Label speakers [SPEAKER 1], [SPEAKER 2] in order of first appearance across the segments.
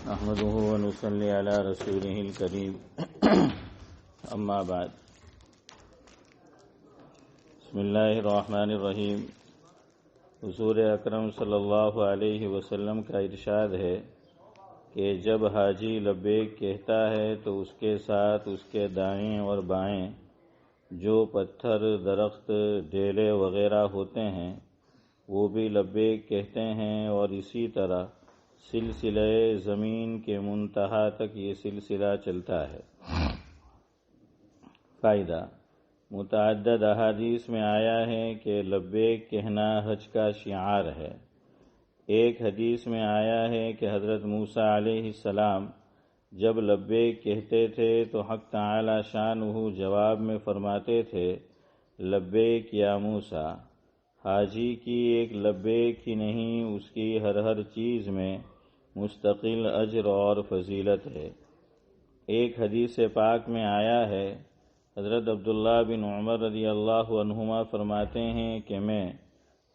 [SPEAKER 1] نحمده ونصلي على رسوله الكريم اما بعد بسم اللہ الرحمن الرحیم۔ حضور اکرم صلی اللہ علیہ وسلم کا ارشاد ہے کہ جب حاجی لبیک کہتا ہے تو اس کے ساتھ اس کے دائیں اور بائیں جو پتھر، درخت، ڈھیلے وغیرہ ہوتے ہیں وہ بھی لبیک کہتے ہیں، اور اسی طرح سلسلہ زمین کے منتہا تک یہ سلسلہ چلتا ہے۔ فائدہ: متعدد احادیث میں آیا ہے کہ لبیک کہنا حج کا شعار ہے۔ ایک حدیث میں آیا ہے کہ حضرت موسیٰ علیہ السلام جب لبیک کہتے تھے تو حق تعالی شانہ جواب میں فرماتے تھے، لبیک یا موسیٰ۔ حاجی کی ایک لبیک ہی نہیں، اس کی ہر چیز میں مستقل اجر اور فضیلت ہے۔ ایک حدیث پاک میں آیا ہے، حضرت عبداللہ بن عمر رضی اللہ عنہما فرماتے ہیں کہ میں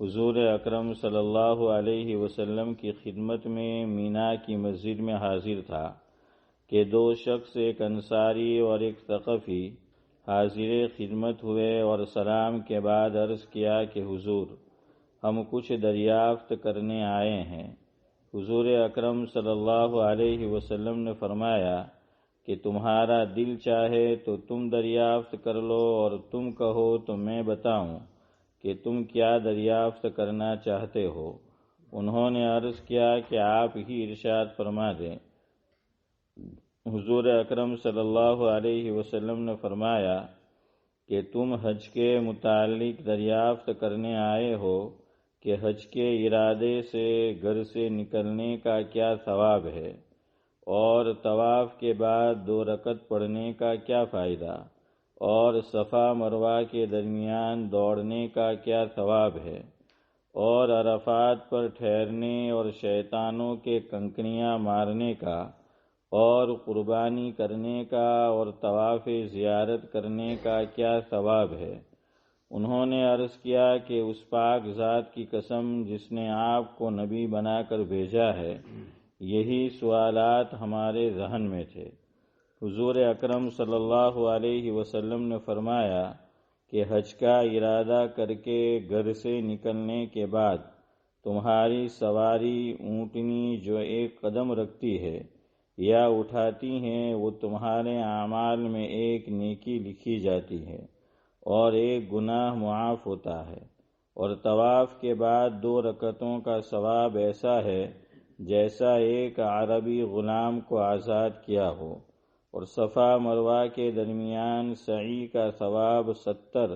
[SPEAKER 1] حضور اکرم صلی اللہ علیہ وسلم کی خدمت میں مینا کی مسجد میں حاضر تھا کہ دو شخص، ایک انصاری اور ایک ثقفی، حاضر خدمت ہوئے اور سلام کے بعد عرض کیا کہ حضور، ہم کچھ دریافت کرنے آئے ہیں۔ حضور اکرم صلی اللہ علیہ وسلم نے فرمایا کہ تمہارا دل چاہے تو تم دریافت کر لو، اور تم کہو تو میں بتاؤں کہ تم کیا دریافت کرنا چاہتے ہو۔ انہوں نے عرض کیا کہ آپ ہی ارشاد فرما دیں۔ حضور اکرم صلی اللہ علیہ وسلم نے فرمایا کہ تم حج کے متعلق دریافت کرنے آئے ہو کہ حج کے ارادے سے گھر سے نکلنے کا کیا ثواب ہے، اور طواف کے بعد 2 رکعت پڑھنے کا کیا فائدہ، اور صفا مروہ کے درمیان دوڑنے کا کیا ثواب ہے، اور عرفات پر ٹھہرنے اور شیطانوں کے کنکریاں مارنے کا، اور قربانی کرنے کا، اور طواف زیارت کرنے کا کیا ثواب ہے۔ انہوں نے عرض کیا کہ اس پاک ذات کی قسم جس نے آپ کو نبی بنا کر بھیجا ہے، یہی سوالات ہمارے ذہن میں تھے۔ حضور اکرم صلی اللہ علیہ وسلم نے فرمایا کہ حج کا ارادہ کر کے گھر سے نکلنے کے بعد تمہاری سواری اونٹنی جو ایک قدم رکھتی ہے یا اٹھاتی ہیں، وہ تمہارے اعمال میں ایک نیکی لکھی جاتی ہے اور ایک گناہ معاف ہوتا ہے، اور طواف کے بعد 2 رکعتوں کا ثواب ایسا ہے جیسا ایک عربی غلام کو آزاد کیا ہو، اور صفا مروہ کے درمیان سعی کا ثواب 70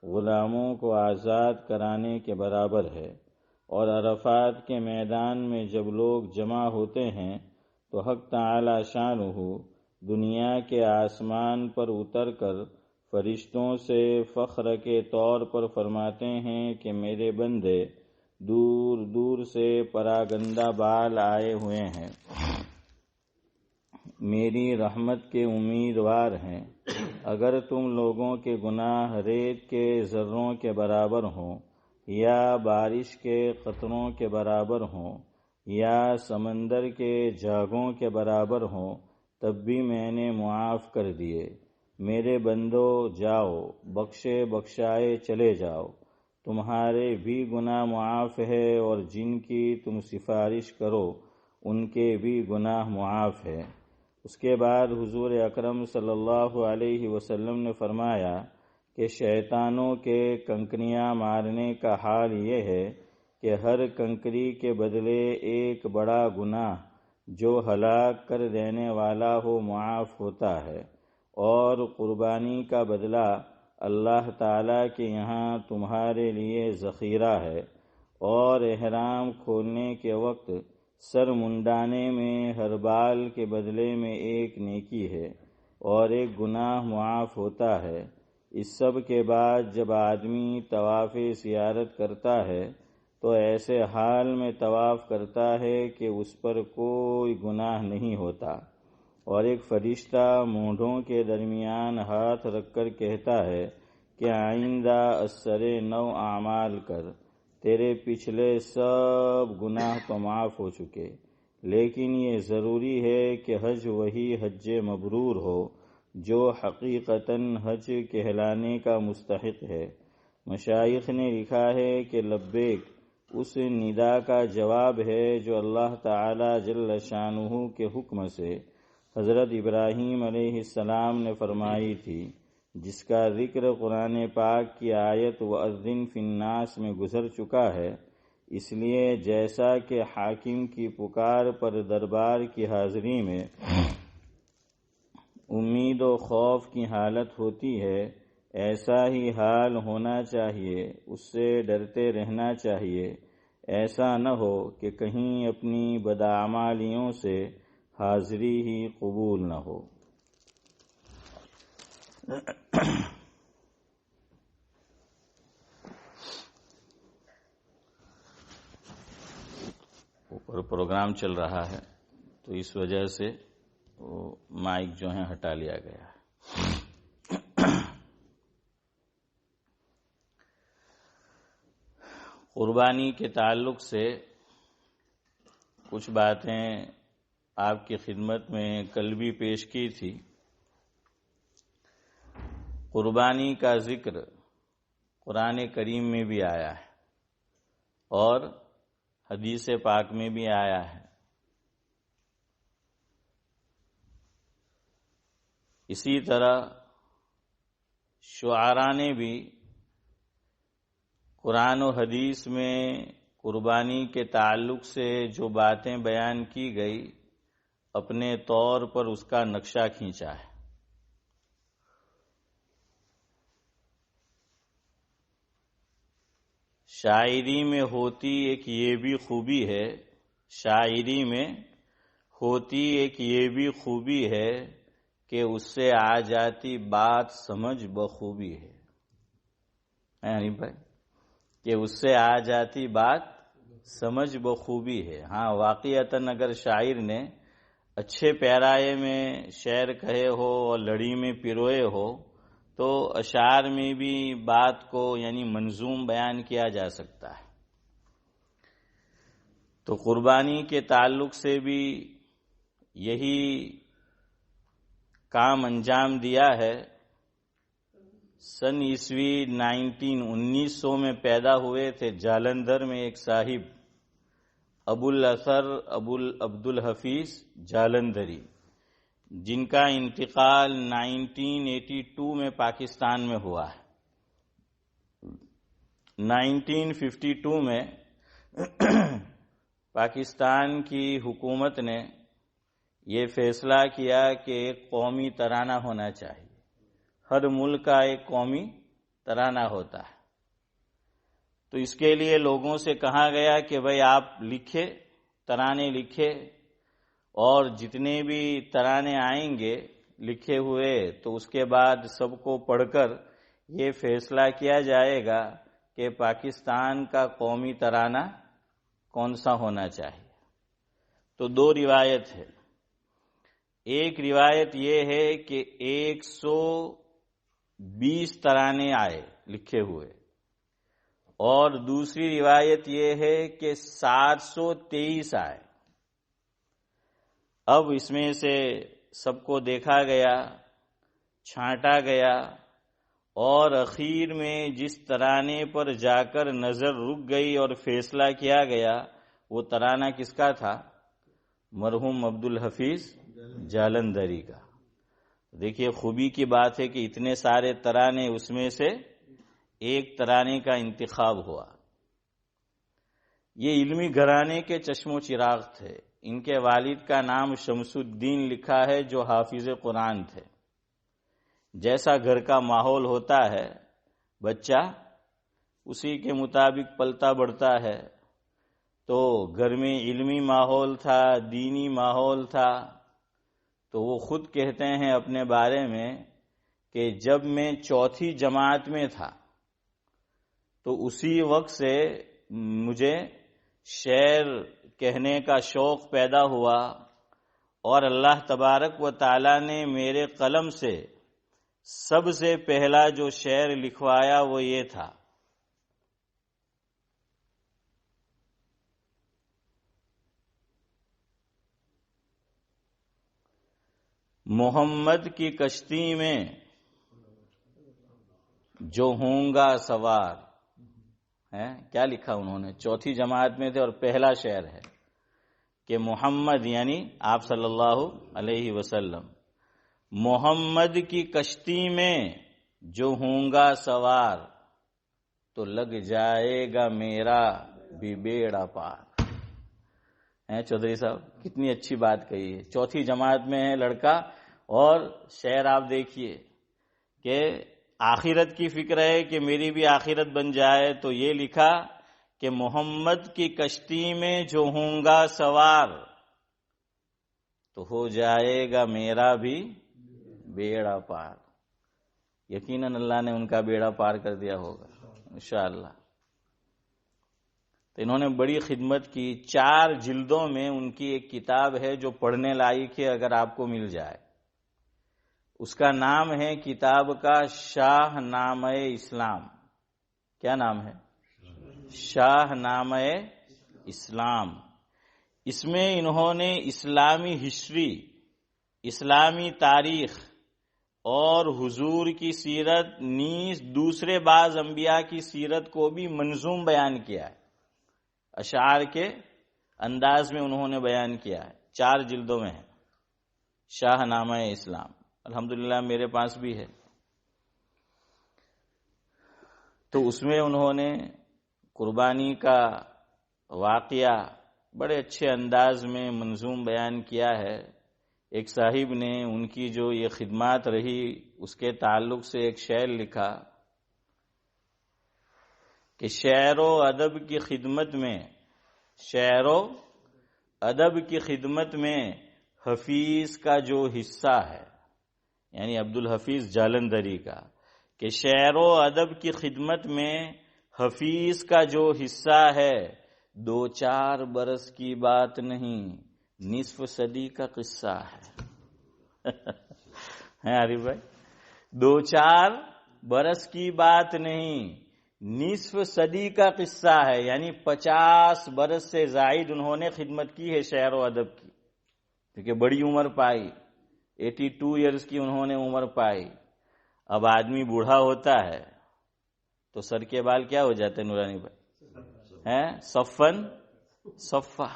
[SPEAKER 1] غلاموں کو آزاد کرانے کے برابر ہے، اور عرفات کے میدان میں جب لوگ جمع ہوتے ہیں تو حق تعالی شانہ دنیا کے آسمان پر اتر کر فرشتوں سے فخر کے طور پر فرماتے ہیں کہ میرے بندے دور دور سے پراگندہ بال آئے ہوئے ہیں، میری رحمت کے امیدوار ہیں۔ اگر تم لوگوں کے گناہ ریت کے ذروں کے برابر ہوں، یا بارش کے قطروں کے برابر ہوں، یا سمندر کے جھاگوں کے برابر ہوں، تب بھی میں نے معاف کر دیے۔ میرے بندو جاؤ، بخشے بخشائے چلے جاؤ، تمہارے بھی گناہ معاف ہے، اور جن کی تم سفارش کرو ان کے بھی گناہ معاف ہے۔ اس کے بعد حضور اکرم صلی اللہ علیہ وسلم نے فرمایا کہ شیطانوں کے کنکریاں مارنے کا حال یہ ہے کہ ہر کنکری کے بدلے ایک بڑا گناہ جو ہلاک کر دینے والا ہو معاف ہوتا ہے، اور قربانی کا بدلہ اللہ تعالی کے یہاں تمہارے لیے ذخیرہ ہے، اور احرام کھولنے کے وقت سر منڈانے میں ہر بال کے بدلے میں ایک نیکی ہے، اور ایک گناہ معاف ہوتا ہے۔ اس سب کے بعد جب آدمی طواف زیارت کرتا ہے تو ایسے حال میں طواف کرتا ہے کہ اس پر کوئی گناہ نہیں ہوتا، اور ایک فرشتہ مونڈھوں کے درمیان ہاتھ رکھ کر کہتا ہے کہ آئندہ اثر 9 اعمال کر، تیرے پچھلے سب گناہ تو معاف ہو چکے۔ لیکن یہ ضروری ہے کہ حج وہی حج مبرور ہو جو حقیقتاً حج کہلانے کا مستحق ہے۔ مشائخ نے لکھا ہے کہ لبیک اس ندا کا جواب ہے جو اللہ تعالی جل شانہ کے حکم سے حضرت ابراہیم علیہ السلام نے فرمائی تھی، جس کا ذکر قرآن پاک کی آیت وَأَذِّن فِي النَّاسِ میں گزر چکا ہے۔ اس لیے جیسا کہ حاکم کی پکار پر دربار کی حاضری میں امید و خوف کی حالت ہوتی ہے، ایسا ہی حال ہونا چاہیے، اس سے ڈرتے رہنا چاہیے۔ ایسا نہ ہو کہ کہیں اپنی بداعمالیوں سے حاضری ہی قبول نہ ہو۔ اوپر پروگرام چل رہا ہے تو اس وجہ سے مائک جو ہے ہٹا لیا گیا ہے۔ قربانی کے تعلق سے کچھ باتیں آپ کی خدمت میں کل بھی پیش کی تھی۔ قربانی کا ذکر قرآن کریم میں بھی آیا ہے اور حدیث پاک میں بھی آیا ہے۔ اسی طرح شعراء نے بھی قرآن و حدیث میں قربانی کے تعلق سے جو باتیں بیان کی گئی اپنے طور پر اس کا نقشہ کھینچا ہے۔ شاعری میں ہوتی ایک یہ بھی خوبی ہے، شاعری میں ہوتی ایک یہ بھی خوبی ہے کہ اس سے آ جاتی بات سمجھ بخوبی ہے۔ یعنی بھائی کہ اس سے آ جاتی بات سمجھ بخوبی ہے۔ ہاں واقعتاً اگر شاعر نے اچھے پیرائے میں شعر کہے ہو اور لڑی میں پروئے ہو تو اشعار میں بھی بات کو یعنی منظوم بیان کیا جا سکتا ہے۔ تو قربانی کے تعلق سے بھی یہی کام انجام دیا ہے۔ سن عیسوی 1900 میں پیدا ہوئے تھے جالندھر میں ایک صاحب ابو الاثر عبد الحفیظ جالندھری، جن کا انتقال 1982 میں پاکستان میں ہوا ہے۔ 1952 میں پاکستان کی حکومت نے یہ فیصلہ کیا کہ ایک قومی ترانہ ہونا چاہیے۔ ہر ملک کا ایک قومی ترانہ ہوتا ہے، تو اس کے لیے لوگوں سے کہا گیا کہ بھئی آپ لکھے، ترانے لکھے، اور جتنے بھی ترانے آئیں گے لکھے ہوئے تو اس کے بعد سب کو پڑھ کر یہ فیصلہ کیا جائے گا کہ پاکستان کا قومی ترانہ کون سا ہونا چاہیے۔ تو دو روایت ہے۔ ایک روایت یہ ہے کہ 120 ترانے آئے لکھے ہوئے، اور دوسری روایت یہ ہے کہ 723 آئے۔ اب اس میں سے سب کو دیکھا گیا، چھانٹا گیا، اور اخیر میں جس ترانے پر جا کر نظر رک گئی اور فیصلہ کیا گیا وہ ترانہ کس کا تھا؟ مرحوم عبد الحفیظ جالندھری کا۔ دیکھیے خوبی کی بات ہے کہ اتنے سارے ترانے، اس میں سے ایک ترانے کا انتخاب ہوا۔ یہ علمی گھرانے کے چشم و چراغ تھے۔ ان کے والد کا نام شمس الدین لکھا ہے جو حافظ قرآن تھے۔ جیسا گھر کا ماحول ہوتا ہے بچہ اسی کے مطابق پلتا بڑھتا ہے، تو گھر میں علمی ماحول تھا، دینی ماحول تھا۔ تو وہ خود کہتے ہیں اپنے بارے میں کہ جب میں 4تھی جماعت میں تھا تو اسی وقت سے مجھے شعر کہنے کا شوق پیدا ہوا، اور اللہ تبارک و تعالی نے میرے قلم سے سب سے پہلا جو شعر لکھوایا وہ یہ تھا۔ محمد کی کشتی میں جو ہوں گا سوار ہے، کیا لکھا انہوں نے؟ چوتھی جماعت میں تھے اور پہلا شعر ہے کہ محمد یعنی آپ صلی اللہ علیہ وسلم، محمد کی کشتی میں جو ہوں گا سوار تو لگ جائے گا میرا بھی بیڑا پار۔ چودھری صاحب کتنی اچھی بات کہی ہے۔ چوتھی جماعت میں ہے لڑکا، اور شعر آپ دیکھیے کہ آخرت کی فکر ہے کہ میری بھی آخرت بن جائے، تو یہ لکھا کہ محمد کی کشتی میں جو ہوں گا سوار تو ہو جائے گا میرا بھی بیڑا پار۔ یقیناً اللہ نے ان کا بیڑا پار کر دیا ہوگا انشاءاللہ۔ تو انہوں نے بڑی خدمت کی، 4 جلدوں میں ان کی ایک کتاب ہے جو پڑھنے لائق ہے اگر آپ کو مل جائے۔ اس کا نام ہے کتاب کا شاہ نامہ اسلام۔ کیا نام ہے؟ شاہ نامہ اسلام۔ اس میں انہوں نے اسلامی ہسٹری، اسلامی تاریخ اور حضور کی سیرت نیز دوسرے بعض انبیاء کی سیرت کو بھی منظوم بیان کیا ہے، اشعار کے انداز میں انہوں نے بیان کیا ہے، 4 جلدوں میں ہے شاہ نامہ اسلام۔ الحمدللہ میرے پاس بھی ہے۔ تو اس میں انہوں نے قربانی کا واقعہ بڑے اچھے انداز میں منظوم بیان کیا ہے۔ ایک صاحب نے ان کی جو یہ خدمات رہی اس کے تعلق سے ایک شعر لکھا کہ شعر و ادب کی خدمت میں، شعر و ادب کی خدمت میں حفیظ کا جو حصہ ہے، یعنی عبدالحفیظ جالندھری کا، کہ شعر و ادب کی خدمت میں حفیظ کا جو حصہ ہے 2-4 برس کی بات نہیں، نصف صدی کا قصہ ہے۔ عارف بھائی 2-4 برس کی بات نہیں، نصف صدی کا قصہ ہے، یعنی 50 برس سے زائد انہوں نے خدمت کی ہے شعر و ادب کی، کیونکہ بڑی عمر پائی، 82 ایئرز کی انہوں نے عمر پائی۔ اب آدمی بوڑھا ہوتا ہے تو سر کے بال کیا ہو جاتے ہیں نورانی بھائی؟ صفن صفا،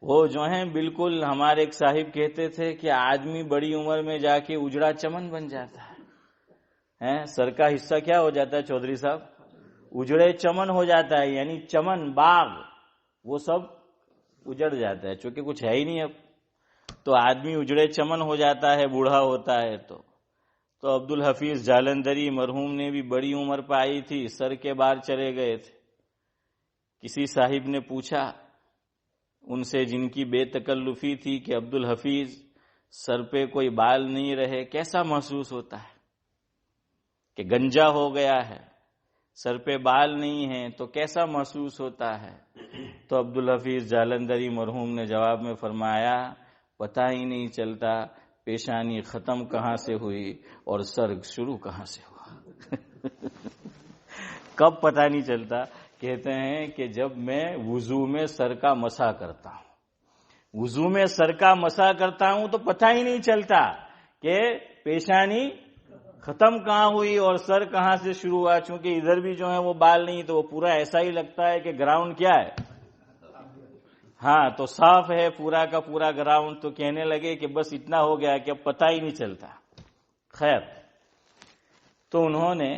[SPEAKER 1] وہ جو ہیں بالکل، ہمارے ایک صاحب کہتے تھے کہ آدمی بڑی عمر میں جا کے اجڑا چمن بن جاتا ہے۔ سر کا حصہ کیا ہو جاتا ہے چودھری صاحب؟ اجڑے چمن ہو جاتا ہے، یعنی چمن باغ وہ سب اجڑ جاتا ہے، چونکہ کچھ ہے ہی نہیں اب، تو آدمی اجڑے چمن ہو جاتا ہے بوڑھا ہوتا ہے۔ تو عبدالحفیظ جالندھری مرحوم نے بھی بڑی عمر پائی تھی، سر کے بال چلے گئے تھے۔ کسی صاحب نے پوچھا ان سے جن کی بے تکلفی تھی کہ عبدالحفیظ سر پہ کوئی بال نہیں رہے، کیسا محسوس ہوتا ہے؟ کہ گنجا ہو گیا ہے، سر پہ بال نہیں ہیں تو کیسا محسوس ہوتا ہے؟ تو عبدالحفیظ جالندھری مرحوم نے جواب میں فرمایا، پتہ ہی نہیں چلتا پیشانی ختم کہاں سے ہوئی اور سر شروع کہاں سے ہوا۔ کب پتہ نہیں چلتا؟ کہتے ہیں کہ جب میں وضو میں سر کا مسح کرتا ہوں، وضو میں سر کا مسح کرتا ہوں تو پتہ ہی نہیں چلتا کہ پیشانی ختم کہاں ہوئی اور سر کہاں سے شروع ہوا، چونکہ ادھر بھی جو ہے وہ بال نہیں، تو وہ پورا ایسا ہی لگتا ہے کہ گراؤنڈ کیا ہے، تو صاف ہے پورا کا پورا گراؤنڈ۔ تو کہنے لگے کہ بس اتنا ہو گیا کہ اب پتہ ہی نہیں چلتا۔ خیر، تو انہوں نے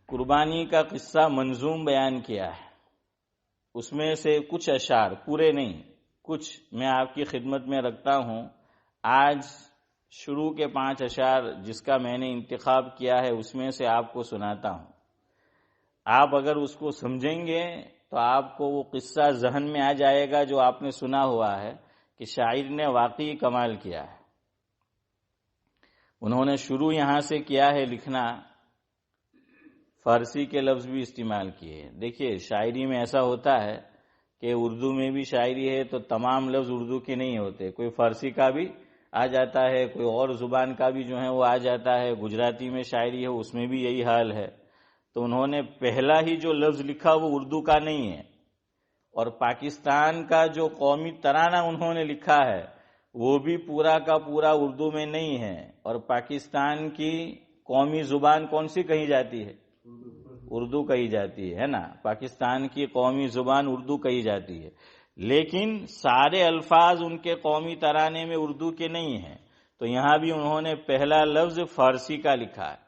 [SPEAKER 1] قربانی کا قصہ منظوم بیان کیا ہے، اس میں سے کچھ اشعار، پورے نہیں، کچھ میں آپ کی خدمت میں رکھتا ہوں۔ آج شروع کے 5 اشعار جس کا میں نے انتخاب کیا ہے اس میں سے آپ کو سناتا ہوں۔ آپ اگر اس کو سمجھیں گے تو آپ کو وہ قصہ ذہن میں آ جائے گا جو آپ نے سنا ہوا ہے کہ شاعر نے واقعی کمال کیا ہے۔ انہوں نے شروع یہاں سے کیا ہے لکھنا، فارسی کے لفظ بھی استعمال کیے۔ دیکھیے شاعری میں ایسا ہوتا ہے کہ اردو میں بھی شاعری ہے تو تمام لفظ اردو کے نہیں ہوتے، کوئی فارسی کا بھی آ جاتا ہے، کوئی اور زبان کا بھی جو ہے وہ آ جاتا ہے، گجراتی میں شاعری ہے اس میں بھی یہی حال ہے۔ تو انہوں نے پہلا ہی جو لفظ لکھا وہ اردو کا نہیں ہے، اور پاکستان کا جو قومی ترانہ انہوں نے لکھا ہے وہ بھی پورا کا پورا اردو میں نہیں ہے. اور پاکستان کی قومی زبان کون سی کہی جاتی ہے؟ اردو کہی جاتی ہے نا. پاکستان کی قومی زبان اردو کہی جاتی ہے، لیکن سارے الفاظ ان کے قومی ترانے میں اردو کے نہیں ہیں. تو یہاں بھی انہوں نے پہلا لفظ فارسی کا لکھا ہے.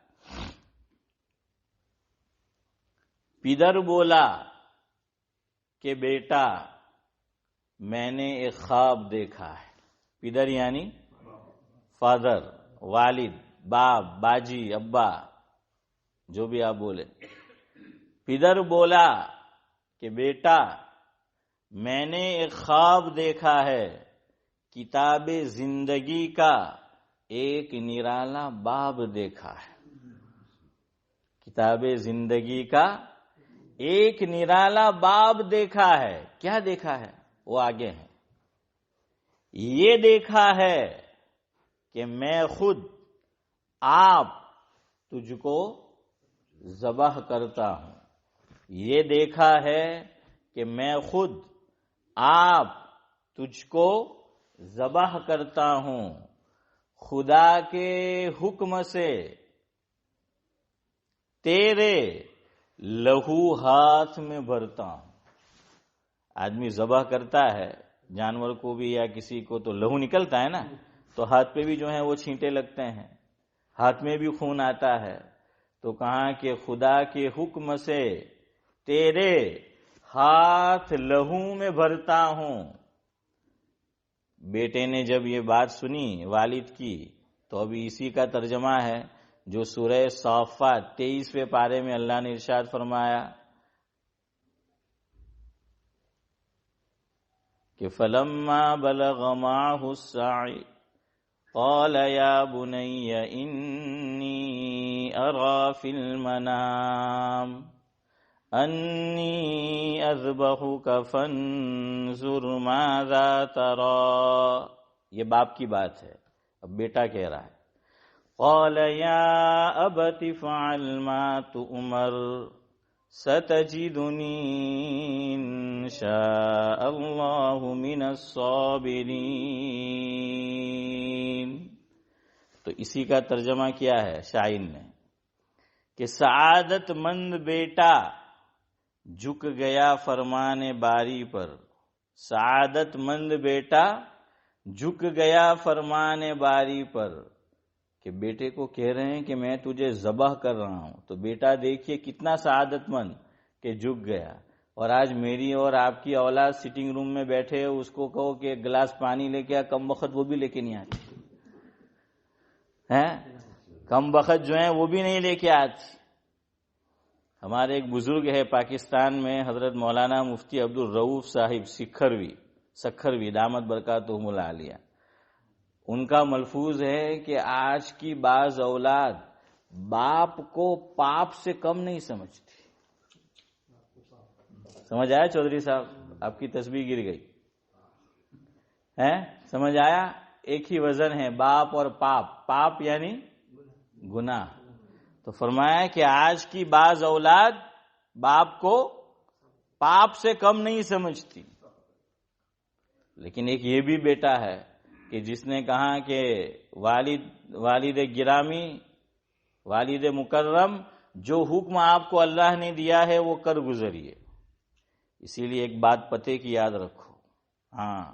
[SPEAKER 1] پدر بولا کہ بیٹا میں نے ایک خواب دیکھا ہے. پدر یعنی فادر، والد، باپ، باجی، ابا، جو بھی آپ بولے. پدر بولا کہ بیٹا میں نے ایک خواب دیکھا ہے، کتاب زندگی کا ایک نرالا باب دیکھا ہے. کتاب زندگی کا ایک نرالا باب دیکھا ہے. کیا دیکھا ہے؟ وہ آگے ہے. یہ دیکھا ہے کہ میں خود آپ تجھ کو ذبح کرتا ہوں. یہ دیکھا ہے کہ میں خود آپ تجھ کو ذبح کرتا ہوں، خدا کے حکم سے تیرے لہو ہاتھ میں بھرتا ہوں. آدمی ذبح کرتا ہے جانور کو بھی یا کسی کو تو لہو نکلتا ہے نا، تو ہاتھ پہ بھی جو ہے وہ چھینٹے لگتے ہیں، ہاتھ میں بھی خون آتا ہے. تو کہا کہ خدا کے حکم سے تیرے ہاتھ لہو میں بھرتا ہوں. بیٹے نے جب یہ بات سنی والد کی، تو ابھی اسی کا ترجمہ ہے جو سورہ صافات 23ویں پارے میں اللہ نے ارشاد فرمایا کہ فَلَمَّا بَلَغَ مَعَهُ السَّعْيَ قَالَ يَا بُنَيَّ إِنِّي أَرَىٰ فِي الْمَنَامِ أَنِّي أَذْبَحُكَ فَانظُرْ مَاذَا تَرَىٰ. یہ باپ کی بات ہے. اب بیٹا کہہ رہا ہے قَالَ يَا أَبَتِ افْعَلْ مَا تُؤْمَرُ سَتَجِدُنِي إِن شَاءَ اللَّهُ مِنَ الصَّابِرِينَ. تو اسی کا ترجمہ کیا ہے شاعر نے کہ سعادت مند بیٹا جھک گیا فرمان باری پر. سعادت مند بیٹا جھک گیا فرمان باری پر. کہ بیٹے کو کہہ رہے ہیں کہ میں تجھے ذبح کر رہا ہوں، تو بیٹا دیکھیے کتنا سعادت مند کہ جھک گیا. اور آج میری اور آپ کی اولاد سٹنگ روم میں بیٹھے، اس کو کہو کہ ایک گلاس پانی لے کے آ، کم وقت وہ بھی لے کے نہیں آتی ہے. کم وقت جو ہیں وہ بھی نہیں لے کے آتی. ہمارے ایک بزرگ ہے پاکستان میں، حضرت مولانا مفتی عبد الرؤف صاحب سکھروی دامت برکاتہم العالیہ. ان کا ملفوظ ہے کہ آج کی بعض اولاد باپ کو پاپ سے کم نہیں سمجھتی. سمجھ آیا چودھری صاحب؟ آپ کی تسبیح گر گئی ہے. سمجھ آیا؟ ایک ہی وزن ہے باپ اور پاپ. پاپ یعنی گناہ. تو فرمایا کہ آج کی بعض اولاد باپ کو پاپ سے کم نہیں سمجھتی. لیکن ایک یہ بھی بیٹا ہے کہ جس نے کہا کہ والد گرامی، والد مکرم، جو حکم آپ کو اللہ نے دیا ہے وہ کر گزریے. اسی لیے ایک بات پتے کی یاد رکھو. ہاں،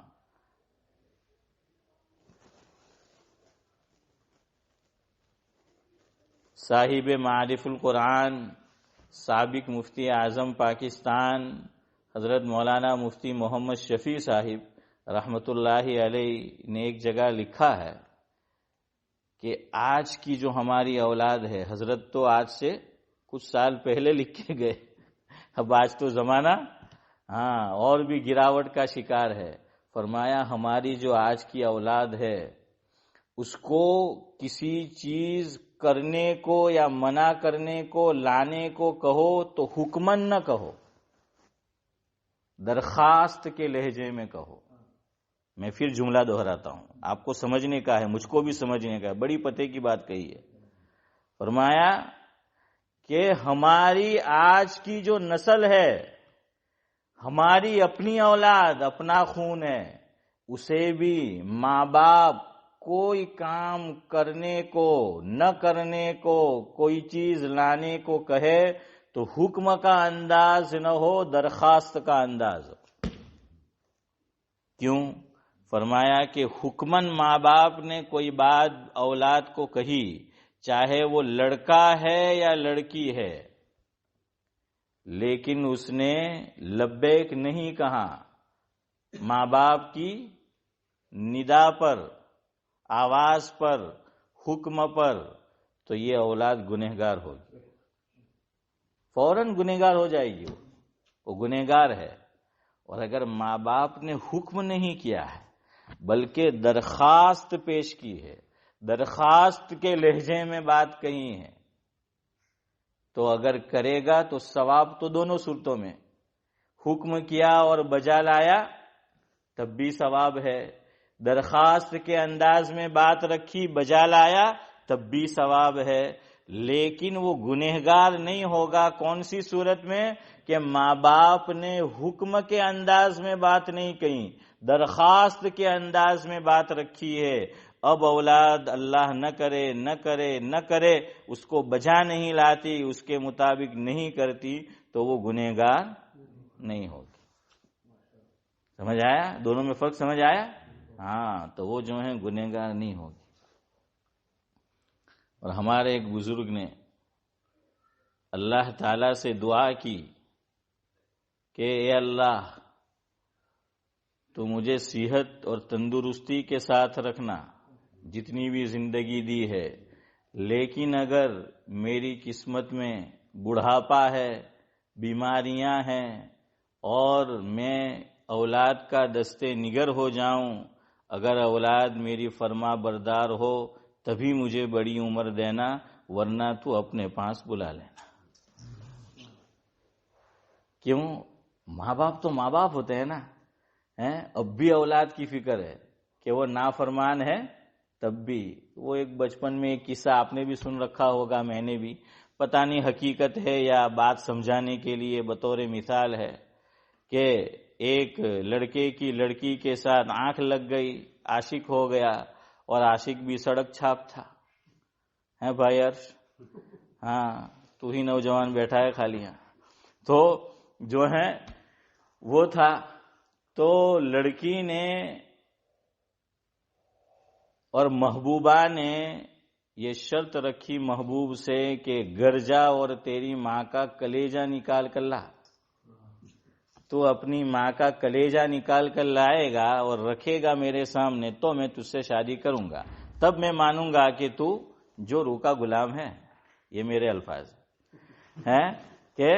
[SPEAKER 1] صاحب معارف القرآن، سابق مفتی اعظم پاکستان حضرت مولانا مفتی محمد شفیع صاحب رحمت اللہ علیہ نے ایک جگہ لکھا ہے کہ آج کی جو ہماری اولاد ہے، حضرت تو آج سے کچھ سال پہلے لکھ کے گئے، اب آج تو زمانہ اور بھی گراوٹ کا شکار ہے. فرمایا ہماری جو آج کی اولاد ہے اس کو کسی چیز کرنے کو یا منع کرنے کو، لانے کو کہو تو حکمن نہ کہو، درخواست کے لہجے میں کہو. میں پھر جملہ دہراتا ہوں، آپ کو سمجھنے کا ہے، مجھ کو بھی سمجھنے کا ہے. بڑی پتے کی بات کہی ہے. فرمایا کہ ہماری آج کی جو نسل ہے، ہماری اپنی اولاد، اپنا خون ہے، اسے بھی ماں باپ کوئی کام کرنے کو نہ کرنے کو، کوئی چیز لانے کو کہے تو حکم کا انداز نہ ہو، درخواست کا انداز ہو۔ کیوں؟ فرمایا کہ حکمن ماں باپ نے کوئی بات اولاد کو کہی، چاہے وہ لڑکا ہے یا لڑکی ہے، لیکن اس نے لبیک نہیں کہا ماں باپ کی ندا پر، آواز پر، حکم پر، تو یہ اولاد گنہگار ہوگی، فوراً گنہگار ہو جائے گی، وہ گنہگار ہے۔ اور اگر ماں باپ نے حکم نہیں کیا ہے بلکہ درخواست پیش کی ہے، درخواست کے لہجے میں بات کہی ہے، تو اگر کرے گا تو ثواب تو دونوں صورتوں میں، حکم کیا اور بجا لایا تب بھی ثواب ہے، درخواست کے انداز میں بات رکھی بجا لایا تب بھی ثواب ہے، لیکن وہ گنہگار نہیں ہوگا۔ کون سی صورت میں؟ کہ ماں باپ نے حکم کے انداز میں بات نہیں کہی، درخواست کے انداز میں بات رکھی ہے، اب اولاد اللہ نہ کرے نہ کرے نہ کرے، اس کو بجا نہیں لاتی، اس کے مطابق نہیں کرتی، تو وہ گنہگار نہیں ہوگی۔ سمجھ آیا؟ دونوں میں فرق سمجھ آیا؟ ہاں، تو وہ جو ہیں گنہگار نہیں ہوگی۔ اور ہمارے ایک بزرگ نے اللہ تعالی سے دعا کی کہ اے اللہ تو مجھے صحت اور تندرستی کے ساتھ رکھنا جتنی بھی زندگی دی ہے، لیکن اگر میری قسمت میں بڑھاپا ہے، بیماریاں ہیں، اور میں اولاد کا دستے نگر ہو جاؤں، اگر اولاد میری فرما بردار ہو تبھی مجھے بڑی عمر دینا، ورنہ تو اپنے پاس بلا لینا۔ کیوں؟ ماں باپ تو ماں باپ ہوتے ہیں نا، اب بھی اولاد کی فکر ہے کہ وہ نافرمان ہے، تب بھی وہ ایک بچپن میں ایک قصہ آپ نے بھی سن رکھا ہوگا، میں نے بھی، پتہ نہیں حقیقت ہے یا بات سمجھانے کے لیے بطور مثال ہے، کہ ایک لڑکے کی لڑکی کے ساتھ آنکھ لگ گئی، عاشق ہو گیا، اور عاشق بھی سڑک چھاپ تھا، ہے بھائی عرش؟ ہاں، تو ہی نوجوان بیٹھا ہے خالی یہاں، تو جو ہے وہ تھا، تو لڑکی نے اور محبوبہ نے یہ شرط رکھی محبوب سے کہ گھر جا اور تیری ماں کا کلیجہ نکال کر لا، تو اپنی ماں کا کلیجہ نکال کر لائے گا اور رکھے گا میرے سامنے تو میں تجھ سے شادی کروں گا، تب میں مانوں گا کہ تو جو روح کا غلام ہے، یہ میرے الفاظ ہیں کہ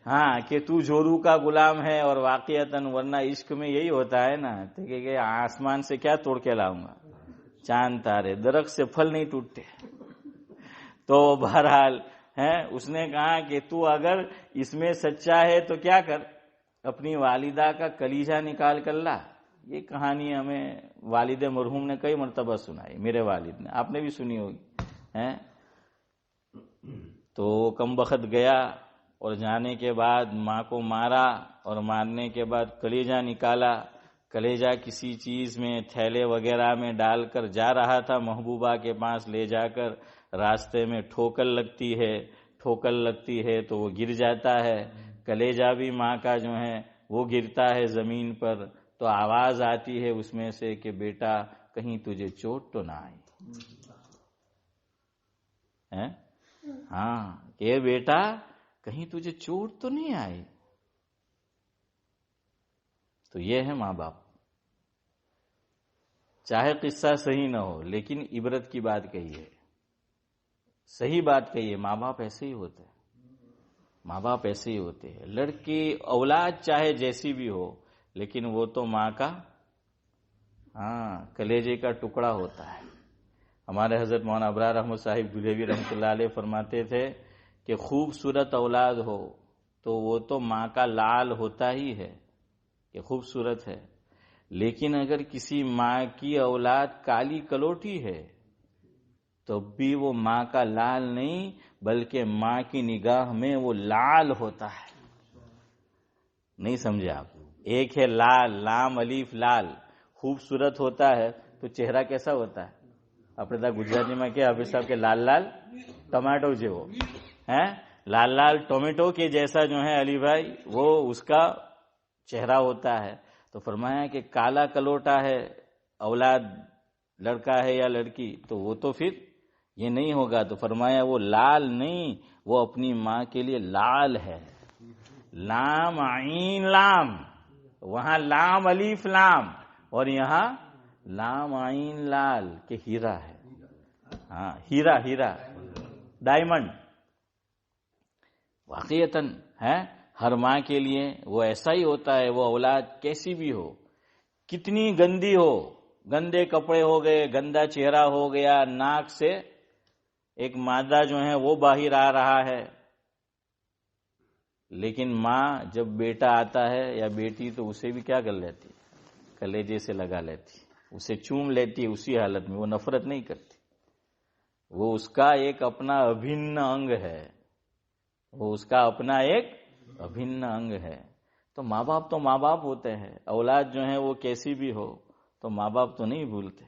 [SPEAKER 1] ہاں کہ تو جو روح کا غلام ہے، اور واقعتاً ورنہ عشق میں یہی ہوتا ہے نا کہ آسمان سے کیا توڑ کے لاؤں گا، چاند تارے، درخت سے پھل نہیں ٹوٹتے۔ تو بہرحال اس نے کہا کہ تو اگر اس میں سچا ہے تو کیا کر، اپنی والدہ کا کلیجہ نکال کر لا۔ یہ کہانی ہمیں والد مرحوم نے کئی مرتبہ سنائی، میرے والد نے، آپ نے بھی سنی ہوگی۔ تو کم بخت گیا اور جانے کے بعد ماں کو مارا، اور مارنے کے بعد کلیجہ نکالا، کلیجہ کسی چیز میں تھیلے وغیرہ میں ڈال کر جا رہا تھا محبوبہ کے پاس، لے جا کر راستے میں ٹھوکر لگتی ہے تو وہ گر جاتا ہے، کلیجہ بھی ماں کا جو ہے وہ گرتا ہے زمین پر، تو آواز آتی ہے اس میں سے کہ بیٹا کہیں تجھے چوٹ تو نہ آئی، ہاں کہ بیٹا کہیں تجھے چوٹ تو نہیں آئی۔ تو یہ ہے ماں باپ، چاہے قصہ صحیح نہ ہو لیکن عبرت کی بات کہی ہے، صحیح بات کہی ہے، ماں باپ ایسے ہی ہوتے ہیں، ماں باپ ایسے ہی ہوتے ہیں، لڑکی اولاد چاہے جیسی بھی ہو لیکن وہ تو ماں کا کلیجے کا ٹکڑا ہوتا ہے۔ ہمارے حضرت مولانا ابرار احمد صاحب دھلوی رحمۃ اللہ علیہ فرماتے تھے کہ خوبصورت اولاد ہو تو وہ تو ماں کا لال ہوتا ہی ہے کہ خوبصورت ہے، لیکن اگر کسی ماں کی اولاد کالی کلوٹی ہے تو بھی وہ ماں کا لال نہیں بلکہ ماں کی نگاہ میں وہ لال ہوتا ہے۔ نہیں سمجھے آپ؟ ایک ہے لال، لام الف لال، خوبصورت ہوتا ہے تو چہرہ کیسا ہوتا ہے؟ આપણે ત્યાં ગુજરાતીમાં કે હાફિઝ સાહેબ કે લાલ લાલ ટમાટો જેવો ہے، لال لال ٹومیٹو کے جیسا جو ہے علی بھائی وہ اس کا چہرہ ہوتا ہے. تو فرمایا کہ کالا کلوٹا ہے اولاد لڑکا ہے یا لڑکی تو وہ تو پھر یہ نہیں ہوگا. تو فرمایا وہ لال نہیں، وہ اپنی ماں کے لیے لال ہے. لام عین لام، وہاں لام الف لام اور یہاں لام عین لال کہ ہیرا ہے. ہاں ہیرا، ہیرا ڈائمنڈ واقعتاً ہے. ہر ماں کے لیے وہ ایسا ہی ہوتا ہے. وہ اولاد کیسی بھی ہو، کتنی گندی ہو، گندے کپڑے ہو گئے، گندا چہرہ ہو گیا، ناک سے ایک مادہ جو ہے وہ باہر آ رہا ہے، لیکن ماں جب بیٹا آتا ہے یا بیٹی تو اسے بھی کیا کر لیتی؟ کلیجے سے لگا لیتی، اسے چوم لیتی. اسی حالت میں وہ نفرت نہیں کرتی، وہ اس کا ایک اپنا ابھن انگ ہے، وہ اس کا اپنا ایک ابھن انگ ہے. تو ماں باپ ہوتے ہیں. اولاد جو ہے وہ کیسی بھی ہو تو ماں باپ تو نہیں بھولتے.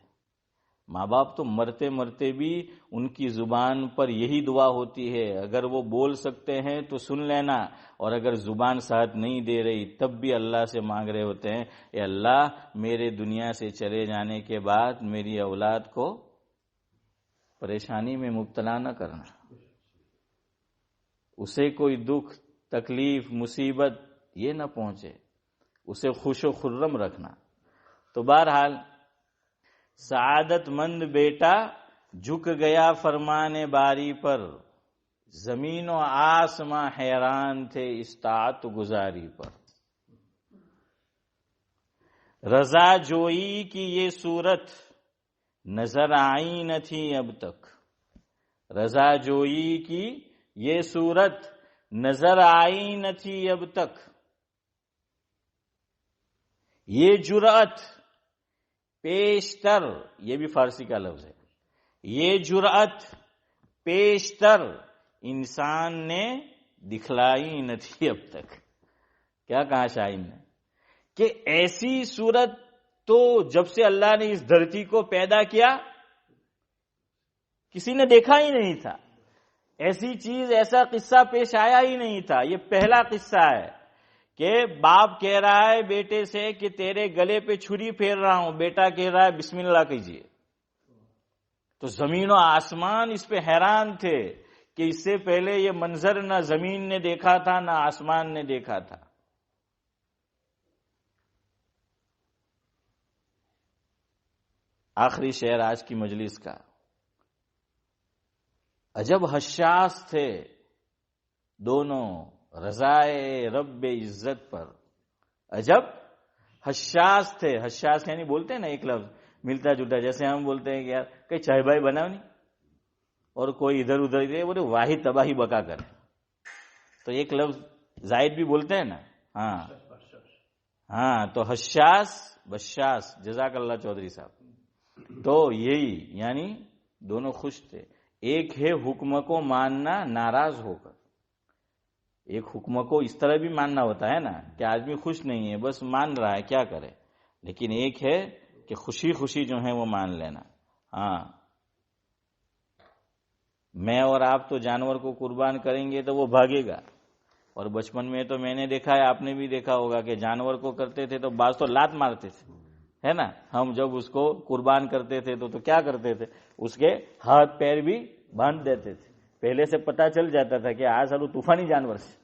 [SPEAKER 1] ماں باپ تو مرتے مرتے بھی ان کی زبان پر یہی دعا ہوتی ہے، اگر وہ بول سکتے ہیں تو سن لینا، اور اگر زبان ساتھ نہیں دے رہی تب بھی اللہ سے مانگ رہے ہوتے ہیں اے اللہ میرے دنیا سے چلے جانے کے بعد میری اولاد کو پریشانی میں مبتلا نہ کرنا، اسے کوئی دکھ تکلیف مصیبت یہ نہ پہنچے، اسے خوش و خرم رکھنا. تو بہرحال سعادت مند بیٹا جھک گیا فرمان باری پر، زمین و آسماں حیران تھے اطاعت گزاری پر. رضا جوئی کی یہ صورت نظر آئی نہ تھی اب تک. رضا جوئی کی یہ صورت نظر آئی نہ تھی اب تک. یہ جرأت پیشتر، یہ بھی فارسی کا لفظ ہے، یہ جرأت پیشتر انسان نے دکھلائی نہ تھی اب تک. کیا کہا شاعر نے کہ ایسی صورت تو جب سے اللہ نے اس دھرتی کو پیدا کیا کسی نے دیکھا ہی نہیں تھا. ایسی چیز، ایسا قصہ پیش آیا ہی نہیں تھا. یہ پہلا قصہ ہے کہ باپ کہہ رہا ہے بیٹے سے کہ تیرے گلے پہ چھری پھیر رہا ہوں، بیٹا کہہ رہا ہے بسم اللہ کیجئے. تو زمین و آسمان اس پہ حیران تھے کہ اس سے پہلے یہ منظر نہ زمین نے دیکھا تھا نہ آسمان نے دیکھا تھا. آخری شعر آج کی مجلس کا. عجب حساس تھے دونوں رضائے رب عزت پر. عجب حساس تھے. حساس یعنی بولتے ہیں نا ایک لفظ ملتا جلتا، جیسے ہم بولتے ہیں کہ یار کہیں چائے بھائی بناؤ نہیں، اور کوئی ادھر ادھر دے بولے واحد تباہی بکا کر. تو ایک لفظ زائد بھی بولتے ہیں نا. ہاں تو حساس بشاس، جزاک اللہ چودھری صاحب. تو یہی یعنی دونوں خوش تھے. ایک ہے حکم کو ماننا ناراض ہو کر، ایک حکم کو اس طرح بھی ماننا ہوتا ہے نا کہ آدمی خوش نہیں ہے بس مان رہا ہے کیا کرے، لیکن ایک ہے کہ خوشی خوشی جو ہے وہ مان لینا. ہاں میں اور آپ تو جانور کو قربان کریں گے تو وہ بھاگے گا، اور بچپن میں تو میں نے دیکھا ہے، آپ نے بھی دیکھا ہوگا کہ جانور کو کرتے تھے تو بعض تو لات مارتے تھے، ہے نا. ہم جب اس کو قربان کرتے تھے تو کیا کرتے تھے، اس کے ہاتھ پیر بھی باندھ دیتے تھے. پہلے سے پتا چل جاتا تھا کہ آج سالو طوفانی جانور سے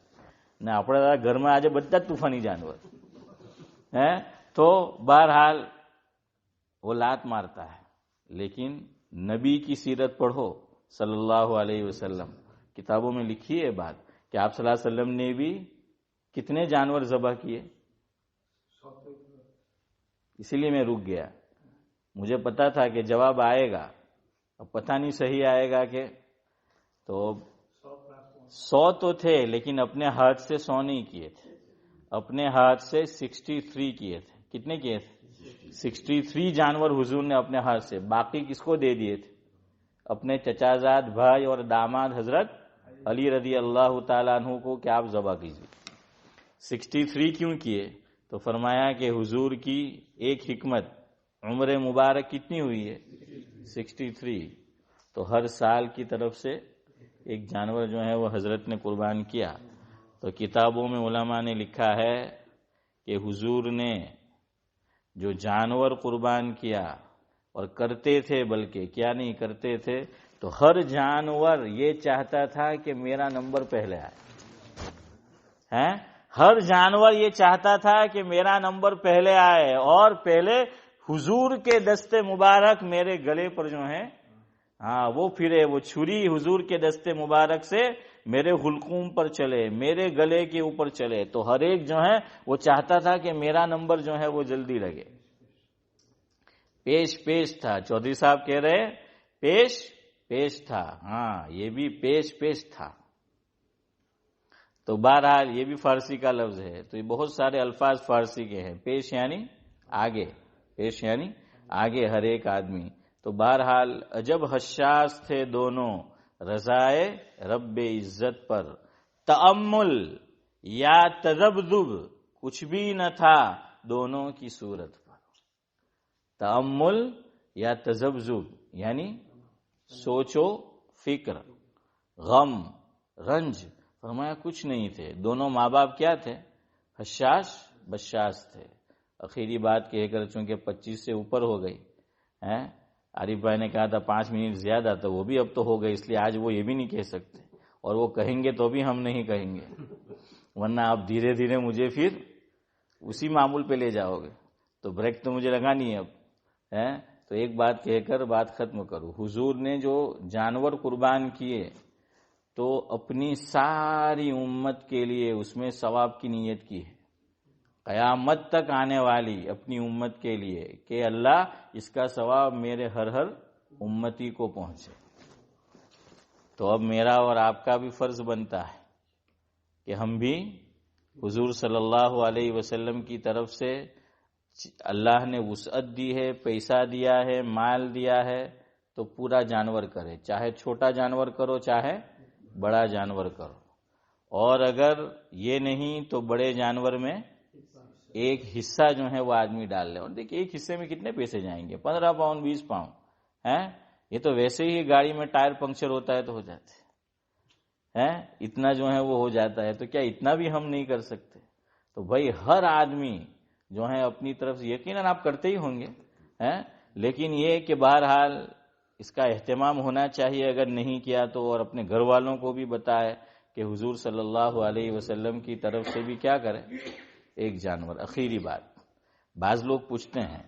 [SPEAKER 1] نہ اپنا گھر میں آج بچہ طوفانی جانور ہے. تو بہرحال وہ لات مارتا ہے. لیکن نبی کی سیرت پڑھو صلی اللہ علیہ وسلم، کتابوں میں لکھی ہے بات کہ آپ صلی اللہ علیہ وسلم نے بھی کتنے جانور ذبح کیے. اسی لیے میں رک گیا، مجھے پتا تھا کہ جواب آئے گا، اب پتہ نہیں صحیح آئے گا کہ. تو 100 تو تھے لیکن اپنے ہاتھ سے 100 نہیں کیے تھے، اپنے ہاتھ سے 63 کیے تھے. کتنے کیے تھے؟ 63 جانور حضور نے اپنے ہاتھ سے. باقی کس کو دے دیے تھے؟ اپنے چچا زاد بھائی اور داماد حضرت علی رضی اللہ تعالیٰ عنہ کو کہ آپ ذبح کیجیے. 63 کیوں کیے؟ تو فرمایا کہ حضور کی ایک حکمت عمر مبارک کتنی ہوئی ہے؟ 63. تو ہر سال کی طرف سے ایک جانور جو ہے وہ حضرت نے قربان کیا. تو کتابوں میں علماء نے لکھا ہے کہ حضور نے جو جانور قربان کیا اور کرتے تھے، بلکہ کیا نہیں کرتے تھے، تو ہر جانور یہ چاہتا تھا کہ میرا نمبر پہلے آئے. ہر جانور یہ چاہتا تھا کہ میرا نمبر پہلے آئے اور پہلے حضور کے دستے مبارک میرے گلے پر جو ہے وہ پھرے، وہ چھری حضور کے دستے مبارک سے میرے حلقوم پر چلے، میرے گلے کے اوپر چلے. تو ہر ایک جو ہے وہ چاہتا تھا کہ میرا نمبر جو ہے وہ جلدی لگے. پیش تھا. چودھری صاحب کہہ رہے پیش تھا. یہ بھی پیش تھا. تو بہرحال یہ بھی فارسی کا لفظ ہے. تو یہ بہت سارے الفاظ فارسی کے ہیں. پیش یعنی آگے، پیش یعنی آگے ہر ایک آدمی. تو بہرحال عجب حساس تھے دونوں رضائے رب عزت پر. تأمل یا تذبذب کچھ بھی نہ تھا دونوں کی صورت پر. تأمل یا تذبذب یعنی سوچو فکر، غم، رنج، فرمایا کچھ نہیں تھے. دونوں ماں باپ کیا تھے؟ حساس بشاس تھے. اخیری بات کہہ کر چونکہ 25 سے اوپر ہو گئی، عارف بھائی نے کہا تھا 5 منٹ زیادہ، تو وہ بھی اب تو ہو گئے، اس لیے آج وہ یہ بھی نہیں کہہ سکتے، اور وہ کہیں گے تو بھی ہم نہیں کہیں گے، ورنہ آپ دھیرے دھیرے مجھے پھر اسی معمول پہ لے جاؤ گے. تو بریک تو مجھے لگانی ہے اب. تو ایک بات کہہ کر بات ختم کروں. حضور نے جو جانور قربان کیے تو اپنی ساری امت کے لیے اس میں ثواب کی نیت کی ہے، قیامت تک آنے والی اپنی امت کے لیے، کہ اللہ اس کا ثواب میرے ہر امتی کو پہنچے. تو اب میرا اور آپ کا بھی فرض بنتا ہے کہ ہم بھی حضور صلی اللہ علیہ وسلم کی طرف سے اللہ نے وسعت دی ہے، پیسہ دیا ہے، مال دیا ہے، تو پورا جانور کرے، چاہے چھوٹا جانور کرو چاہے بڑا جانور کرو. اور اگر یہ نہیں تو بڑے جانور میں ایک حصہ جو ہے وہ آدمی ڈال لے. اور دیکھیں ایک حصے میں کتنے پیسے جائیں گے؟ 15 پاؤنڈ 20 پاؤنڈ. یہ تو ویسے ہی گاڑی میں ٹائر پنکچر ہوتا ہے تو ہو جاتے ہیں، اتنا جو ہے وہ ہو جاتا ہے. تو کیا اتنا بھی ہم نہیں کر سکتے؟ تو بھائی ہر آدمی جو ہے اپنی طرف سے یقیناً آپ کرتے ہی ہوں گے، لیکن یہ کہ بہرحال اس کا اہتمام ہونا چاہیے. اگر نہیں کیا تو اور اپنے گھر والوں کو بھی بتائے کہ حضور صلی اللہ علیہ وسلم کی طرف سے بھی کیا کریں، ایک جانور. اخیری بات، بعض لوگ پوچھتے ہیں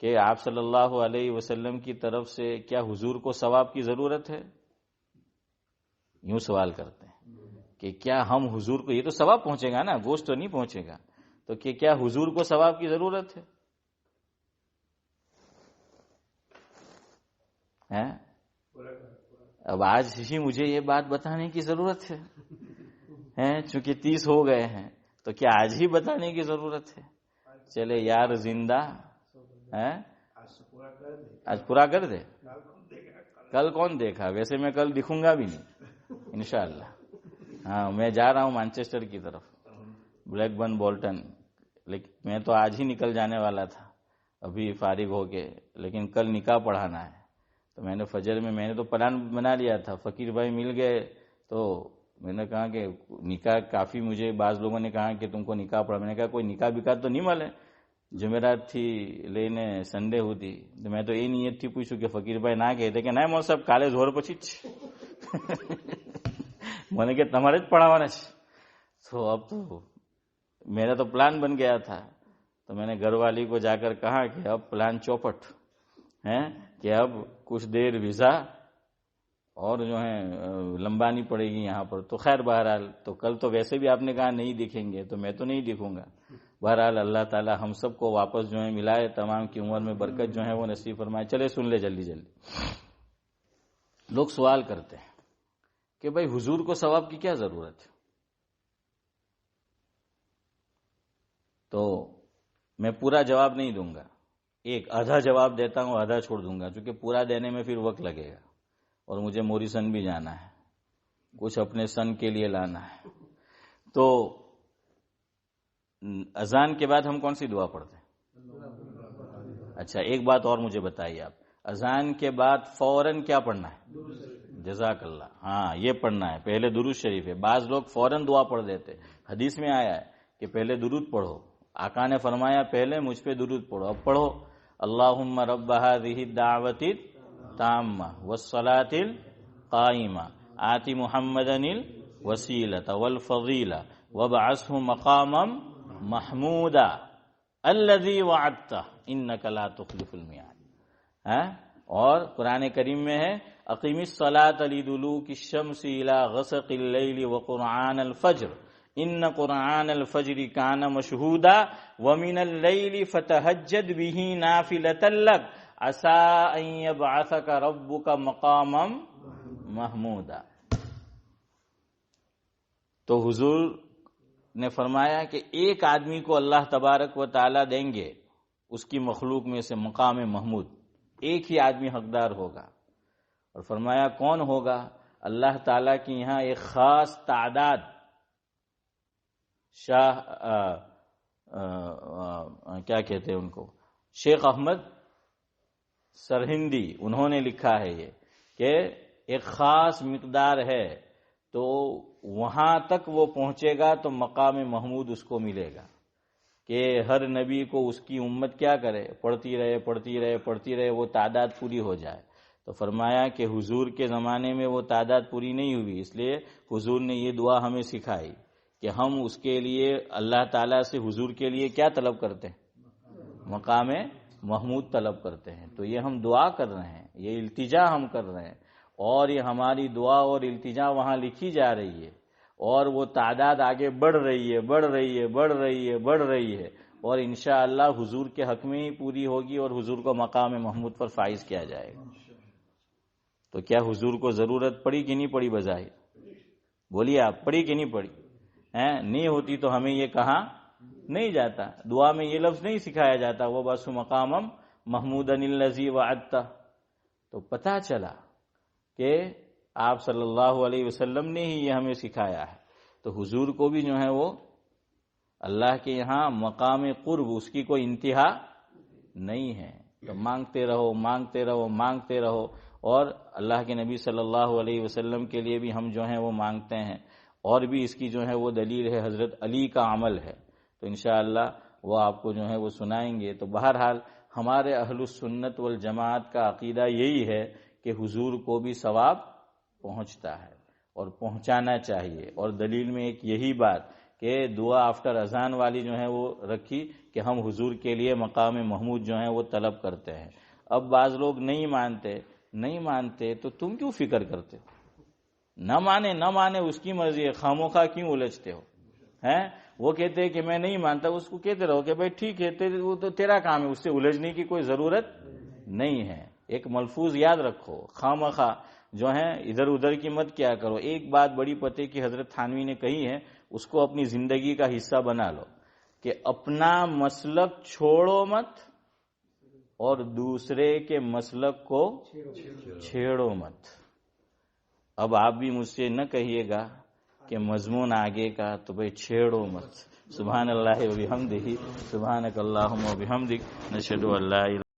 [SPEAKER 1] کہ آپ صلی اللہ علیہ وسلم کی طرف سے کیا حضور کو ثواب کی ضرورت ہے؟ یوں سوال کرتے ہیں کہ کیا ہم حضور کو، یہ تو ثواب پہنچے گا نا، گوشت تو نہیں پہنچے گا، تو کہ کیا حضور کو ثواب کی ضرورت ہے؟ اب آج ہی مجھے یہ بات بتانے کی ضرورت ہے، چونکہ 30 ہو گئے ہیں، تو کیا آج ہی بتانے کی ضرورت ہے؟ چلے یار زندہ آج پورا کر دے. کل کون دیکھا؟ ویسے میں کل دکھوں گا بھی نہیں انشاءاللہ. میں جا رہا ہوں مانچسٹر کی طرف، بلیک برن بولٹن، لیکن میں تو آج ہی نکل جانے والا تھا ابھی فارغ ہو کے، لیکن کل نکاح پڑھانا ہے. تو میں نے فجر میں نے تو پلان بنا لیا تھا، فقیر بھائی مل گئے تو میں نے کہا کہ نکاح کافی، مجھے بعض لوگوں نے کہا کہ تم کو نکاح پڑھا، میں نے کہا کوئی نکاح بکاح تو نہیں ملے. جمعرات تھی لینے سنڈے ہوتی، تو میں تو یہ نیت تھی پوچھوں کہ فقیر بھائی نہ کہتے کہ نہیں مول صاحب کالے زور پچیچ میں نے کہ تمہارے پڑھاوانا. تو اب تو میرا تو پلان بن گیا تھا. تو میں نے گھر والی کو جا کر کہا کہ اب پلان چوپٹ ہے کہ اب کچھ دیر ویزا اور جو ہے لمبانی پڑے گی یہاں پر. تو خیر بہرحال تو کل تو ویسے بھی آپ نے کہا نہیں دکھیں گے، تو میں تو نہیں دکھوں گا. بہرحال اللہ تعالی ہم سب کو واپس جو ہے ملائے، تمام کی عمر میں برکت جو ہے وہ نصیب فرمائے. چلے سن لے جلدی جلدی. لوگ سوال کرتے ہیں کہ بھائی حضور کو ثواب کی کیا ضرورت ہے؟ تو میں پورا جواب نہیں دوں گا، ایک آدھا جواب دیتا ہوں، آدھا چھوڑ دوں گا، چونکہ پورا دینے میں پھر وقت لگے گا اور مجھے موریسن بھی جانا ہے، کچھ اپنے سن کے لیے لانا ہے. تو اذان کے بعد ہم کون سی دعا پڑھتے ہیں؟ اچھا ایک بات اور مجھے بتائیے آپ، اذان کے بعد فوراً کیا پڑھنا ہے؟ جزاک اللہ، ہاں یہ پڑھنا ہے، پہلے درود شریف ہے۔ بعض لوگ فوراً دعا پڑھ دیتے، حدیث میں آیا ہے کہ پہلے درود پڑھو، آقا نے فرمایا پہلے مجھ پہ درود پڑھو۔ اب پڑھو اللہم رب هذه الدعوۃ التامہ والصلاۃ القائمہ آت محمدا الوسیلۃ والفضیلہ وابعثہ مقاما محمودا الذی وعدتہ انک لا تخلف الميعاد۔ اور قرآن کریم میں ہے اقیم الصلاۃ لدلوک الشمس الی غسق اللیل وقرآن الفجر ان قرآن الفجر کان مشہودا ومن اللیل فتہجد بہ نافلۃ لک عسى ان یبعثک ربک مقاما محمودا۔ تو حضور نے فرمایا کہ ایک آدمی کو اللہ تبارک و تعالی دیں گے اس کی مخلوق میں سے مقام محمود، ایک ہی آدمی حقدار ہوگا، اور فرمایا کون ہوگا؟ اللہ تعالیٰ کی یہاں ایک خاص تعداد شاہ کیا کہتے ہیں ان کو، شیخ احمد سرہندی، انہوں نے لکھا ہے یہ کہ ایک خاص مقدار ہے، تو وہاں تک وہ پہنچے گا تو مقام محمود اس کو ملے گا کہ ہر نبی کو اس کی امت کیا کرے، پڑھتی رہے پڑھتی رہے پڑھتی رہے، وہ تعداد پوری ہو جائے۔ تو فرمایا کہ حضور کے زمانے میں وہ تعداد پوری نہیں ہوئی، اس لیے حضور نے یہ دعا ہمیں سکھائی کہ ہم اس کے لیے اللہ تعالیٰ سے حضور کے لیے کیا طلب کرتے ہیں؟ مقام محمود طلب کرتے ہیں۔ تو یہ ہم دعا کر رہے ہیں، یہ التجا ہم کر رہے ہیں، اور یہ ہماری دعا اور التجا وہاں لکھی جا رہی ہے، اور وہ تعداد آگے بڑھ رہی ہے بڑھ رہی ہے بڑھ رہی ہے بڑھ رہی ہے، اور انشاءاللہ حضور کے حق میں ہی پوری ہوگی اور حضور کو مقام محمود پر فائز کیا جائے گا۔ تو کیا حضور کو ضرورت پڑی کہ نہیں پڑی؟ بظاہر بولیے آپ، پڑی کہ نہیں پڑی؟ نہیں ہوتی تو ہمیں یہ کہا نہیں جاتا، دعا میں یہ لفظ نہیں سکھایا جاتا وہ بس مقام محمودا الذی وعدتہ۔ تو پتہ چلا کہ آپ صلی اللہ علیہ وسلم نے ہی یہ ہمیں سکھایا ہے، تو حضور کو بھی جو ہے وہ اللہ کے یہاں مقام قرب اس کی کوئی انتہا نہیں ہے۔ تو مانگتے رہو مانگتے رہو مانگتے رہو، اور اللہ کے نبی صلی اللہ علیہ وسلم کے لیے بھی ہم جو ہیں وہ مانگتے ہیں، اور بھی اس کی جو ہے وہ دلیل ہے حضرت علی کا عمل ہے، تو انشاءاللہ وہ آپ کو جو ہے وہ سنائیں گے۔ تو بہرحال ہمارے اہل السنت والجماعت کا عقیدہ یہی ہے کہ حضور کو بھی ثواب پہنچتا ہے اور پہنچانا چاہیے، اور دلیل میں ایک یہی بات کہ دعا آفٹر اذان والی جو ہے وہ رکھی کہ ہم حضور کے لیے مقام محمود جو ہے وہ طلب کرتے ہیں۔ اب بعض لوگ نہیں مانتے تو تم کیوں فکر کرتے ہو؟ نہ مانے اس کی مرضی ہے، خاموخواہ کیوں الجھتے ہو؟ وہ کہتے ہیں کہ میں نہیں مانتا، اس کو کہتے رہو کہ بھائی ٹھیک ہے وہ تو تیرا کام ہے، اس سے الجھنے کی کوئی ضرورت نہیں ہے۔ ایک ملفوظ یاد رکھو، خامخواہ جو ہے ادھر ادھر کی مت کیا کرو۔ ایک بات بڑی پتے کی حضرت تھانوی نے کہی ہے، اس کو اپنی زندگی کا حصہ بنا لو کہ اپنا مسلک چھوڑو مت اور دوسرے کے مسلک کو چھیڑو مت۔ اب آپ بھی مجھ سے نہ کہیے گا کہ مضمون آگے کا تو بھئی چھیڑو مت۔ سبحان اللہ و بحمدہ، سبحانک اللہم و بحمدک، نشہد ان لا الہ